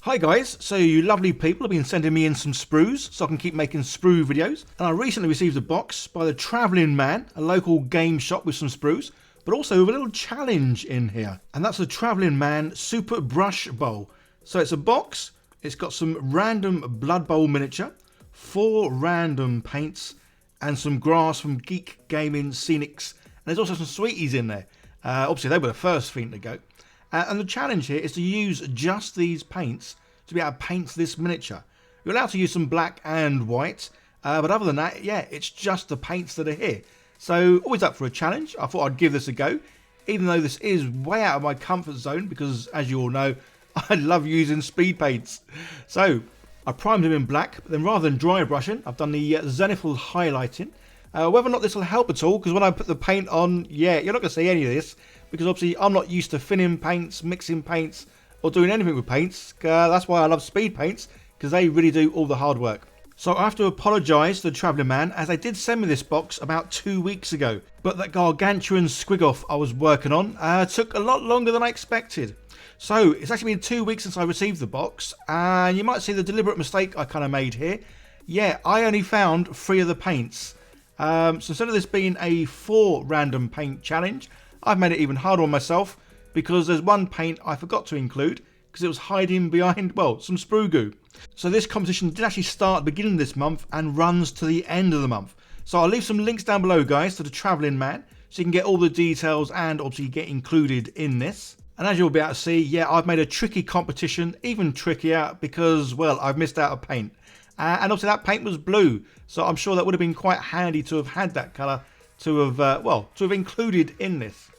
Hi guys, so you lovely people have been sending me in some sprues so I can keep making sprue videos, and I recently received a box by the Travelling Man, a local game shop with some sprues, but also with a little challenge in here, and that's the Travelling Man Super Brush Bowl. So it's a box, it's got some random Blood Bowl miniature, 4 random paints, and some grass from Geek Gaming Scenics, and there's also some sweeties in there. Obviously they were the first thing to go. And the challenge here is to use just these paints to be able to paint this miniature. You're allowed to use some black and white, but other than that, yeah, it's just the paints that are here. So always up for a challenge. I thought I'd give this a go, even though this is way out of my comfort zone because, as you all know, I love using speed paints. So I primed them in black, but then rather than dry brushing, I've done the zenithal highlighting. Whether or not this will help at all, because when I put the paint on, yeah, you're not going to see any of this, because obviously I'm not used to thinning paints, mixing paints, or doing anything with paints. That's why I love speed paints, because they really do all the hard work. So I have to apologise to the Travelling Man, as they did send me this box about 2 weeks ago, but that gargantuan squig-off I was working on took a lot longer than I expected. So it's actually been 2 weeks since I received the box, and you might see the deliberate mistake I kind of made here. Yeah, I only found 3 of the paints. So instead of this being a 4 random paint challenge, I've made it even harder on myself because there's one paint I forgot to include because it was hiding behind, well, some sprue goo. So this competition did actually start at the beginning of this month and runs to the end of the month. So I'll leave some links down below, guys, to the Travelling Man so you can get all the details and obviously get included in this. And as you'll be able to see, yeah, I've made a tricky competition even trickier because, well, I've missed out a paint. And obviously that paint was blue, so I'm sure that would have been quite handy to have had that colour to have, to have included in this.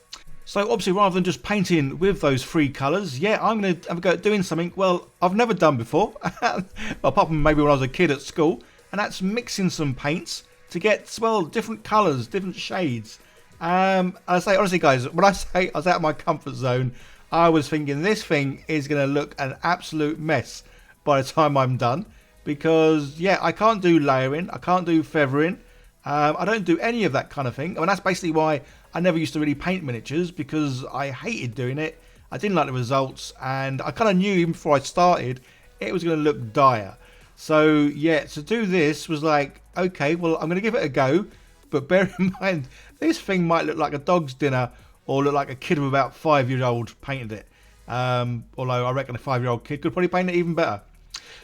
So obviously rather than just painting with those 3 colours, yeah, I'm going to have a go at doing something, well, I've never done before, well, apart from maybe when I was a kid at school, and that's mixing some paints to get, well, different colours, different shades. I say, honestly guys, when I say I was out of my comfort zone, I was thinking this thing is going to look an absolute mess by the time I'm done. Because, yeah, I can't do layering, I can't do feathering, I don't do any of that kind of thing. I mean, that's basically why I never used to really paint miniatures, because I hated doing it, I didn't like the results, and I kind of knew even before I started, it was going to look dire. So, yeah, to do this was like, okay, well, I'm going to give it a go, but bear in mind, this thing might look like a dog's dinner, or look like a kid of about 5-year-old painted it. Although I reckon a 5-year-old kid could probably paint it even better.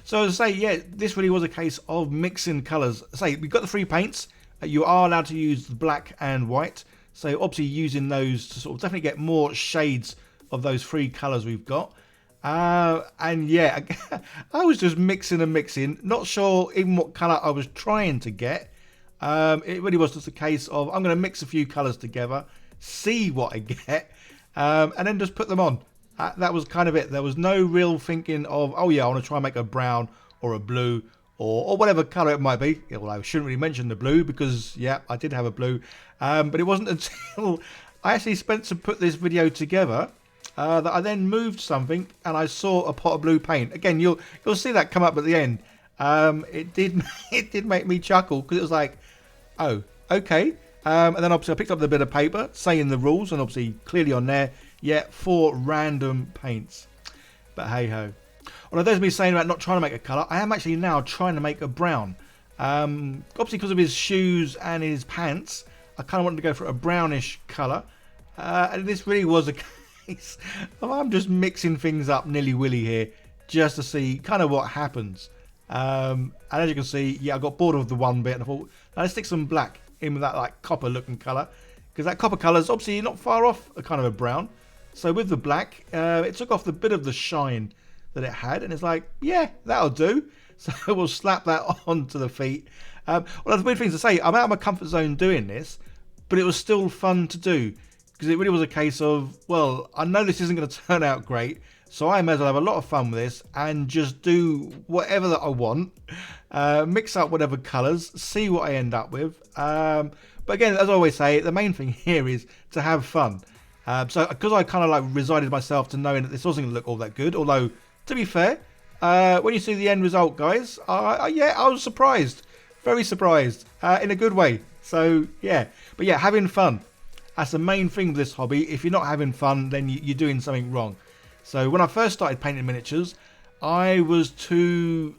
So as I say, yeah, this really was a case of mixing colours. Say, we've got the 3 paints. You are allowed to use the black and white. So obviously using those to sort of definitely get more shades of those 3 colours we've got. And yeah, I was just mixing and mixing. Not sure even what colour I was trying to get. It really was just a case of I'm going to mix a few colours together, see what I get, and then just put them on. That was kind of it. There was no real thinking of, oh yeah, I want to try and make a brown or a blue or whatever colour it might be. Well, I shouldn't really mention the blue because, yeah, I did have a blue. But it wasn't until I actually spent to put this video together that I then moved something and I saw a pot of blue paint. Again, you'll see that come up at the end. It did make me chuckle because it was like, oh, okay. And then obviously I picked up the bit of paper saying the rules, and obviously clearly on there, yeah, 4 random paints. But hey ho. Although there's me saying about not trying to make a colour, I am actually now trying to make a brown. Obviously because of his shoes and his pants, I kind of wanted to go for a brownish colour. And this really was a case of I'm just mixing things up nilly-willy here just to see kind of what happens. And as you can see, yeah, I got bored of the one bit and I thought, let's stick some black in with that like copper looking colour, because that copper colour is obviously not far off a kind of a brown. So with the black, it took off the bit of the shine that it had, and it's like, yeah, that'll do. So we'll slap that onto the feet. Well, there's weird things to say. I'm out of my comfort zone doing this, but it was still fun to do, because it really was a case of, well, I know this isn't going to turn out great, so I may as well have a lot of fun with this and just do whatever that I want, mix up whatever colours, see what I end up with. But again, as I always say, the main thing here is to have fun. So because I kind of like resigned myself to knowing that this wasn't going to look all that good, although to be fair, when you see the end result, guys, yeah, I was surprised, very surprised, in a good way. So yeah, but yeah, having fun. That's the main thing with this hobby. If you're not having fun, then you're doing something wrong. So when I first started painting miniatures, I was too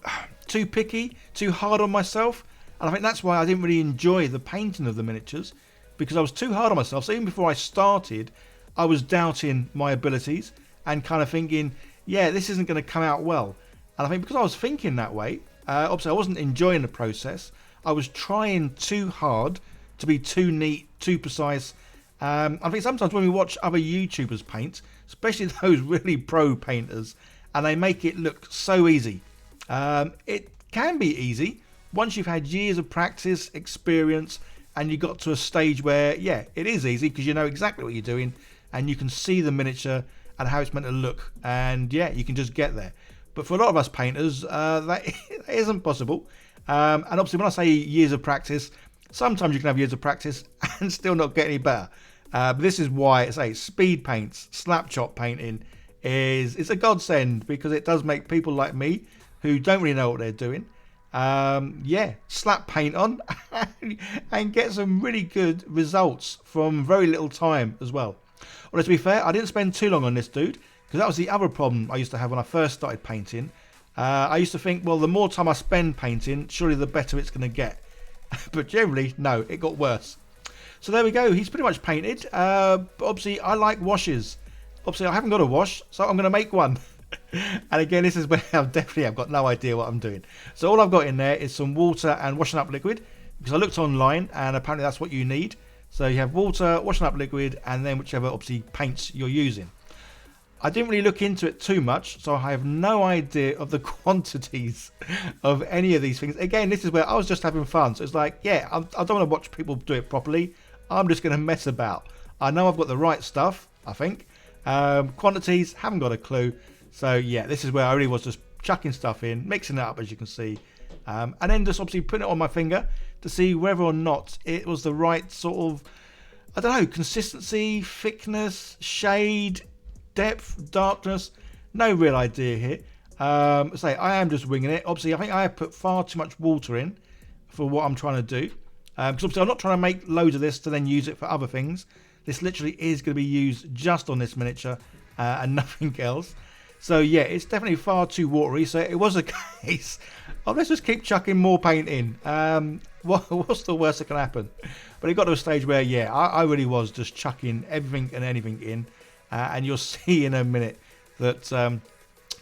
picky, too hard on myself, and I think that's why I didn't really enjoy the painting of the miniatures, because I was too hard on myself. So even before I started, I was doubting my abilities and kind of thinking, yeah, this isn't going to come out well. And I think because I was thinking that way, obviously I wasn't enjoying the process. I was trying too hard to be too neat, too precise. I think sometimes when we watch other YouTubers paint, especially those really pro painters, and they make it look so easy. It can be easy once you've had years of practice, experience, and you got to a stage where, yeah, it is easy because you know exactly what you're doing and you can see the miniature and how it's meant to look, and yeah, you can just get there. But for a lot of us painters, that isn't possible. And obviously when I say years of practice, sometimes you can have years of practice and still not get any better. But this is why I say speed paints, slap chop painting it's a godsend, because it does make people like me who don't really know what they're doing, slap paint on and get some really good results from very little time as well. Well, to be fair, I didn't spend too long on this dude, because that was the other problem I used to have when I first started painting. I used to think, well, the more time I spend painting, surely the better it's going to get. But generally, no, it got worse. So there we go, he's pretty much painted. But obviously, I like washes. Obviously, I haven't got a wash, so I'm going to make one. And again, this is where I've got no idea what I'm doing. So all I've got in there is some water and washing up liquid, because I looked online and apparently that's what you need. So you have water, washing up liquid, and then whichever obviously paints you're using. I didn't really look into it too much, so I have no idea of the quantities of any of these things. Again, this is where I was just having fun. So it's like, yeah, I don't want to watch people do it properly. I'm just going to mess about. I know I've got the right stuff, I think. Quantities, haven't got a clue. So yeah, this is where I really was just chucking stuff in, mixing it up, as you can see. And then just obviously putting it on my finger to see whether or not it was the right sort of, I don't know, consistency, thickness, shade, depth, darkness. No real idea here. I am just winging it. Obviously, I think I have put far too much water in for what I'm trying to do. Because obviously I'm not trying to make loads of this to then use it for other things. This literally is going to be used just on this miniature and nothing else. So yeah, it's definitely far too watery. So it was a case of let's just keep chucking more paint in. What's the worst that can happen? But it got to a stage where, yeah, I really was just chucking everything and anything in. And you'll see in a minute that,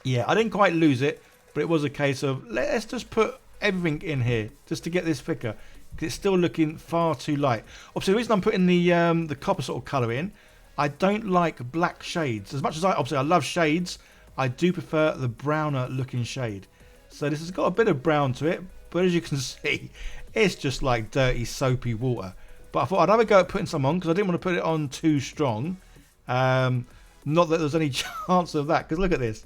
yeah, I didn't quite lose it. But it was a case of let's just put everything in here just to get this thicker. Because it's still looking far too light. Obviously, the reason I'm putting the copper sort of colour in, I don't like black shades. As much as I love shades, I do prefer the browner looking shade. So this has got a bit of brown to it, but as you can see, it's just like dirty, soapy water. But I thought I'd have a go at putting some on, because I didn't want to put it on too strong. Not that there's any chance of that, because look at this.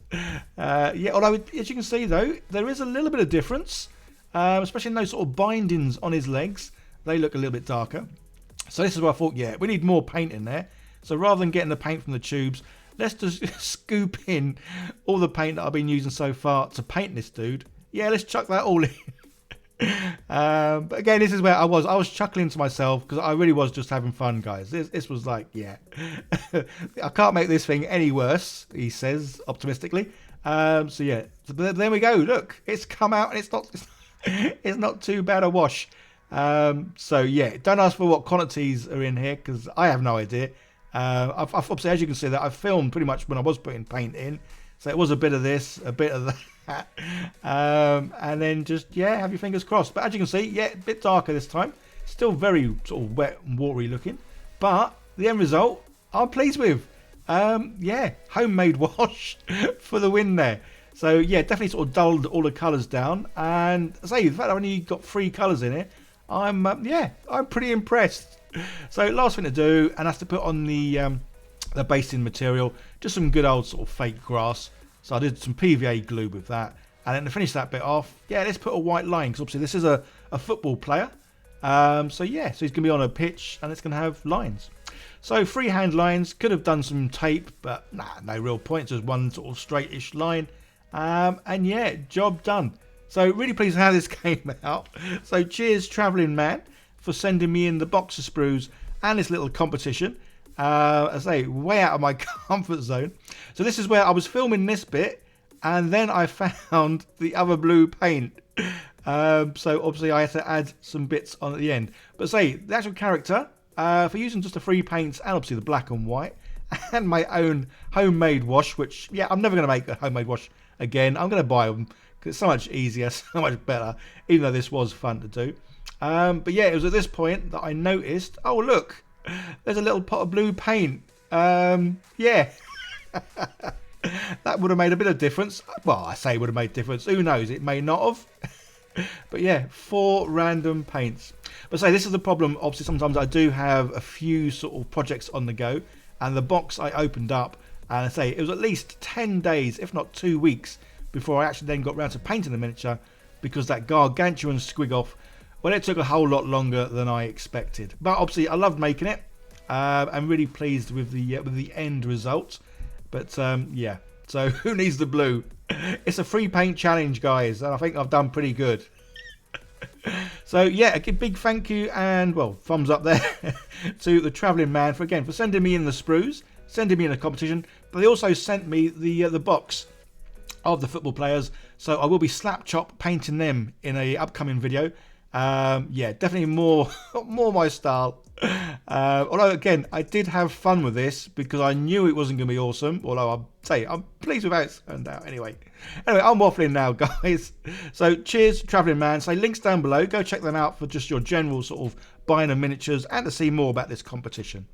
Yeah, although as you can see though, there is a little bit of difference. Especially in those sort of bindings on his legs. They look a little bit darker. So this is where I thought, yeah, we need more paint in there. So rather than getting the paint from the tubes, let's just scoop in all the paint that I've been using so far to paint this dude. Yeah, let's chuck that all in. But again, this is where I was chuckling to myself, because I really was just having fun, guys. This was like, yeah. I can't make this thing any worse, he says optimistically. So yeah, but there we go. Look, it's come out and it's not too bad a wash. So yeah, don't ask for what quantities are in here, because I have no idea. I've obviously, as you can see, that I've filmed pretty much when I was putting paint in, so it was a bit of this, a bit of that, and then just, yeah, have your fingers crossed. But as you can see, yeah, a bit darker this time, still very sort of wet and watery looking, but the end result I'm pleased with. Yeah, homemade wash for the win there. So yeah, definitely sort of dulled all the colours down, and I say, the fact I've only got 3 colours in it, I'm pretty impressed. So last thing to do, and that's to put on the basting material, just some good old sort of fake grass. So I did some PVA glue with that, and then to finish that bit off, yeah, let's put a white line, because obviously this is a football player. So yeah, so he's going to be on a pitch and it's going to have lines. So freehand lines, could have done some tape, but nah, no real point, just one sort of straightish line. And yeah, job done. So really pleased how this came out. So cheers, Travelling Man, for sending me in the box of sprues and this little competition. As I say, way out of my comfort zone. So this is where I was filming this bit, And then I found the other blue paint. So obviously I had to add some bits on at the end. But say, the actual character, for using just the free paints and obviously the black and white, and my own homemade wash, which, yeah, I'm never going to make a homemade wash again. I'm going to buy them because it's so much easier, so much better, even though this was fun to do. But yeah, it was at this point that I noticed, oh look, there's a little pot of blue paint. Yeah. That would have made a bit of difference. Well, I say would have made a difference. Who knows? It may not have. But yeah, 4 random paints. But say, this is the problem. Obviously, sometimes I do have a few sort of projects on the go. And the box I opened up, and I say, it was at least 10 days, if not 2 weeks, before I actually then got round to painting the miniature. Because that gargantuan squig off, well, it took a whole lot longer than I expected. But obviously, I loved making it. I'm really pleased with the end result. But yeah, so who needs the blue? It's a free paint challenge, guys, and I think I've done pretty good. So yeah, a big thank you and, well, thumbs up there to the Travelling Man for sending me in the sprues, sending me in a competition. But they also sent me the box of the football players, so I will be slap chop painting them in a upcoming video. Yeah, definitely more my style. Although again, I did have fun with this because I knew it wasn't going to be awesome. Although I'm pleased with how it's turned out. Anyway, I'm waffling now, guys. So cheers, Travelling Man. So links down below. Go check them out for just your general sort of buying of miniatures and to see more about this competition.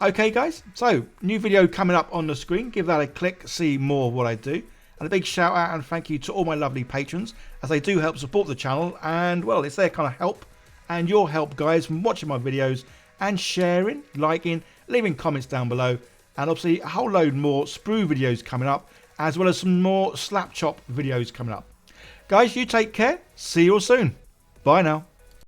Okay, guys. So new video coming up on the screen. Give that a click. See more of what I do. And a big shout out and thank you to all my lovely patrons as they do help support the channel. And well, it's their kind of help and your help, guys, from watching my videos and sharing, liking, leaving comments down below. And obviously a whole load more sprue videos coming up, as well as some more slap chop videos coming up. Guys, you take care. See you all soon. Bye now.